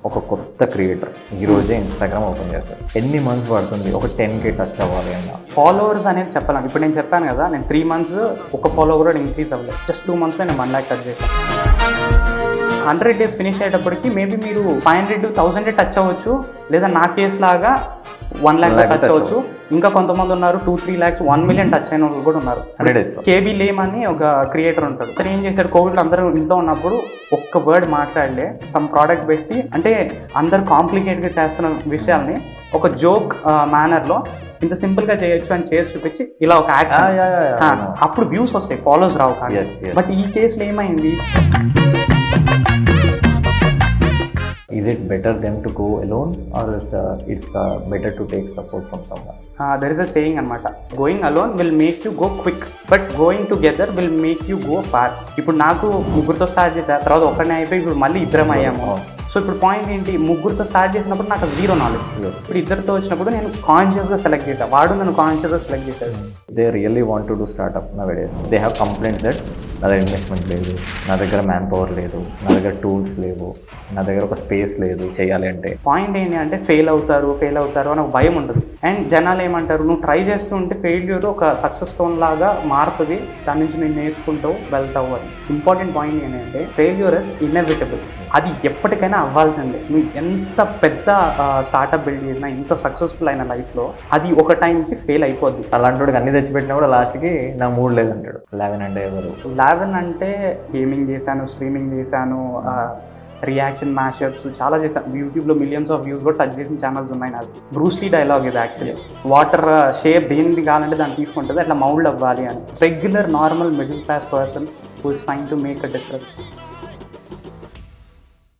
ఒక కొత్త క్రియేటర్ ఈ రోజే ఇన్స్టాగ్రామ్ ఓపెన్ చేస్తారు, ఎన్ని మంత్స్ పడుతుంది ఒక 10K టచ్ అవ్వాలి అన్న? ఫాలోవర్స్ అనేది చెప్పలేం. ఇప్పుడు నేను చెప్పాను కదా, నేను 3 months ఒక ఫాలోవర్ కూడా ఇంక్రీజ్ అవ్వలేదు. జస్ట్ 2 monthsలో నేను 1 lakh టచ్ చేశాను. 100 days ఫినిష్ అయ్యేటప్పటికి మేబీ మీరు 500 to 1000 టచ్ అవ్వచ్చు, లేదా నా కేసు లాగా 1 lakh టచ్ అవ్వచ్చు. ఇంకా కొంతమంది ఉన్నారు 2-3 lakhs 1 million టచ్ అయిన వాళ్ళు కూడా ఉన్నారు. 100 days కేబీ లేమ్ అని ఒక క్రియేటర్ ఉంటాడు. అతను ఏం చేశాడు, కోవిడ్లో అందరూ ఇంట్లో ఉన్నప్పుడు ఒక్క వర్డ్ మాట్లాడలే, సమ్ ప్రోడక్ట్ పెట్టి, అంటే అందరు కాంప్లికేట్గా చేస్తున్న విషయాల్ని ఒక జోక్ మేనర్లో ఇంత సింపుల్గా చేయొచ్చు అని చేసి చూపించి ఇలా ఒక యాక్షన్, అప్పుడు వ్యూస్ వస్తాయి, ఫాలోస్ రావు. బట్ ఈ కేసులో ఏమైంది? Is it better them to go alone or it's better to take support from someone? There is a saying అనమాట, going alone will make you go quick, but going together will make you go far. ఇప్పుడు నాకు ముగ్గురితో start చేసా, తర్వాత ఒక్కడనే అయిపోయి ఇప్పుడు మళ్ళీ ఇద్దరం అయ్యాము. సో ఇప్పుడు పాయింట్ ఏంటి, ముగ్గురితో స్టార్ట్ చేసినప్పుడు నాకు 0 knowledge. ఇప్పుడు ఇద్దరితో వచ్చినప్పుడు నేను కాన్షియస్గా సెలెక్ట్ చేశాను, వాడు నన్ను కాన్షియస్గా సెలెక్ట్ చేశాడు. They really want to do startup nowadays. They have complaints that నా దగ్గర ఇన్వెస్ట్మెంట్ లేదు, నా దగ్గర మ్యాన్ పవర్ లేదు, నా దగ్గర టూల్స్ లేవు, నా దగ్గర ఒక స్పేస్ లేదు చేయాలి అంటే. పాయింట్ ఏంటి అంటే ఫెయిల్ అవుతారు అని ఒక భయం ఉంటుంది. అండ్ జనాలు ఏమంటారు, నువ్వు ట్రై చేస్తూ ఉంటే ఫెయిల్యూర్ ఒక సక్సెస్ స్టోన్ లాగా మారుతుంది, దాని నుంచి నేను నేర్చుకుంటావు వెళ్తావు అని. ఇంపార్టెంట్ పాయింట్ ఏంటంటే ఫెయిల్యూర్ ఇస్ ఇన్ఎవిటబుల్, అది ఎప్పటికైనా అవ్వాల్సిందే. నువ్వు ఎంత పెద్ద స్టార్ట్అప్ బిల్డ్ చేసినా, ఎంత సక్సెస్ఫుల్ అయిన లైఫ్లో అది ఒక టైంకి ఫెయిల్ అయిపోద్ది. అలాంటి అన్ని తెచ్చిపెట్టినా కూడా లాస్ట్కి నా మూడ్ లేదంటాడు. 11 అంటే ఎవరు? 11 అంటే గేమింగ్ చేశాను, స్ట్రీమింగ్ చేశాను, రియాక్షన్ మ్యాషప్స్ చాలా చేశాను. యూట్యూబ్లో మిలియన్స్ ఆఫ్ వ్యూస్ కూడా టచ్ చేసిన ఛానల్స్ ఉన్నాయి నాకు. బ్రూస్టీ డైలాగ్ ఇది యాక్చువల్లీ, వాటర్ షేప్ దేనికి కావాలంటే దాన్ని తీసుకుంటుంది, అట్లా మౌల్డ్ అవ్వాలి అని. Regular normal middle class person who is trying to make a difference.